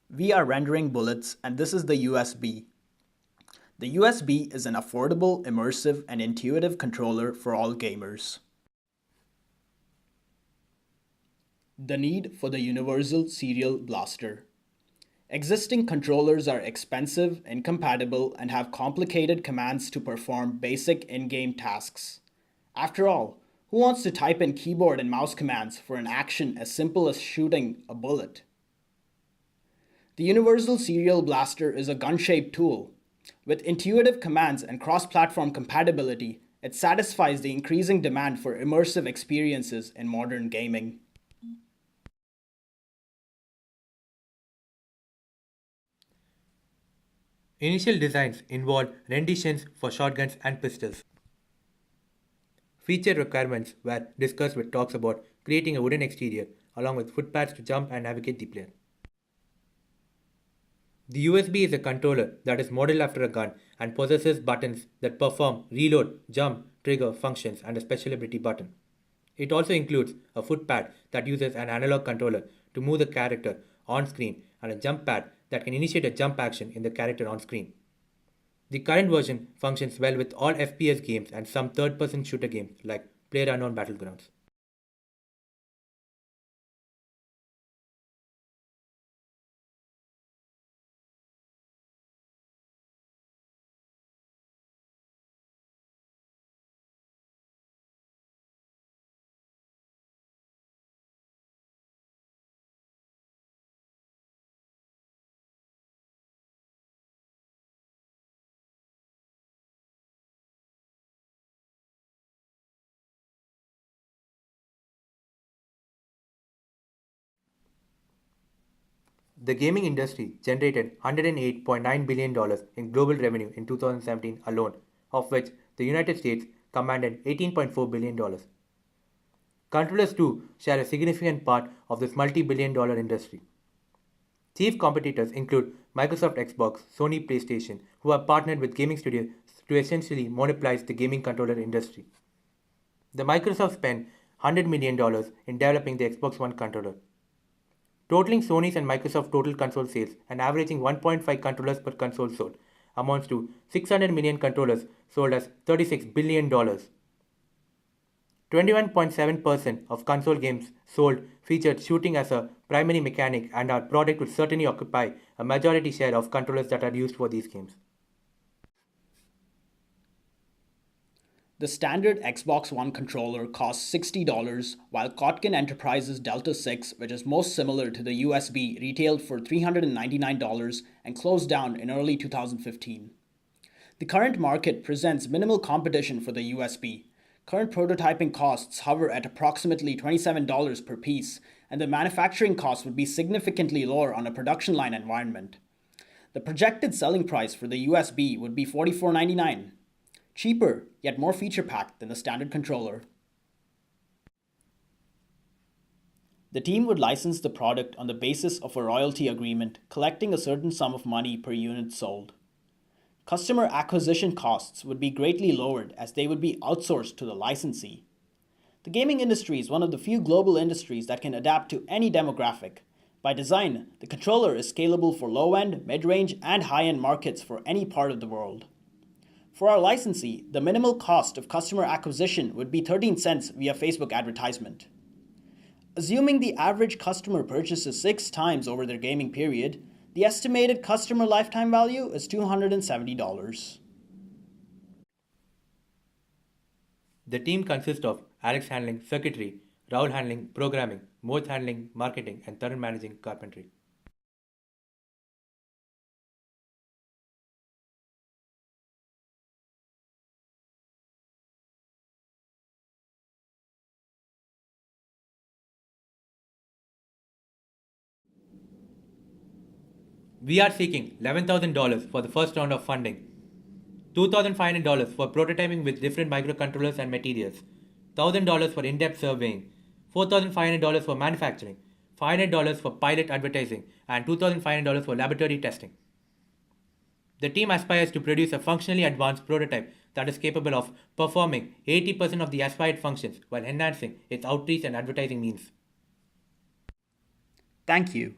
We are rendering bullets, and this is the USB. The USB is an affordable, immersive, and intuitive controller for all gamers. The need for the universal serial blaster. Existing controllers are expensive, incompatible, and have complicated commands to perform basic in-game tasks. After all, who wants to type in keyboard and mouse commands for an action as simple as shooting a bullet? The Universal Serial Blaster is a gun-shaped tool. With intuitive commands and cross-platform compatibility, it satisfies the increasing demand for immersive experiences in modern gaming. Initial designs involved renditions for shotguns and pistols. Feature requirements were discussed with talks about creating a wooden exterior along with footpaths to jump and navigate the player. The USB is a controller that is modeled after a gun and possesses buttons that perform reload, jump, trigger functions and a special ability button. It also includes a footpad that uses an analog controller to move the character on screen and a jump pad that can initiate a jump action in the character on screen. The current version functions well with all FPS games and some third-person shooter games like PlayerUnknown Battlegrounds. The gaming industry generated $108.9 billion in global revenue in 2017 alone, of which the United States commanded $18.4 billion. Controllers too share a significant part of this multi-billion-dollar industry. Chief competitors include Microsoft Xbox, Sony PlayStation, who have partnered with gaming studios to essentially monopolize the gaming controller industry. The Microsoft spent $100 million in developing the Xbox One controller. Totaling Sony's and Microsoft total console sales and averaging 1.5 controllers per console sold amounts to 600 million controllers sold as $36 billion. 21.7% of console games sold featured shooting as a primary mechanic, and our product will certainly occupy a majority share of controllers that are used for these games. The standard Xbox One controller costs $60, while Karthikeyan Enterprises Delta 6, which is most similar to the USB, retailed for $399 and closed down in early 2015. The current market presents minimal competition for the USB. Current prototyping costs hover at approximately $27 per piece, and the manufacturing cost would be significantly lower on a production line environment. The projected selling price for the USB would be $44.99. Cheaper, yet more feature-packed than the standard controller. The team would license the product on the basis of a royalty agreement, collecting a certain sum of money per unit sold. Customer acquisition costs would be greatly lowered as they would be outsourced to the licensee. The gaming industry is one of the few global industries that can adapt to any demographic. By design, the controller is scalable for low-end, mid-range, and high-end markets for any part of the world. For our licensee, the minimal cost of customer acquisition would be 13 cents via Facebook advertisement. Assuming the average customer purchases 6 times over their gaming period, the estimated customer lifetime value is $270. The team consists of Alex handling circuitry, Rahul handling programming, Mohit handling marketing, and Tarun managing carpentry. We are seeking $11,000 for the first round of funding, $2,500 for prototyping with different microcontrollers and materials, $1,000 for in-depth surveying, $4,500 for manufacturing, $500 for pilot advertising, and $2,500 for laboratory testing. The team aspires to produce a functionally advanced prototype that is capable of performing 80% of the aspired functions while enhancing its outreach and advertising means. Thank you.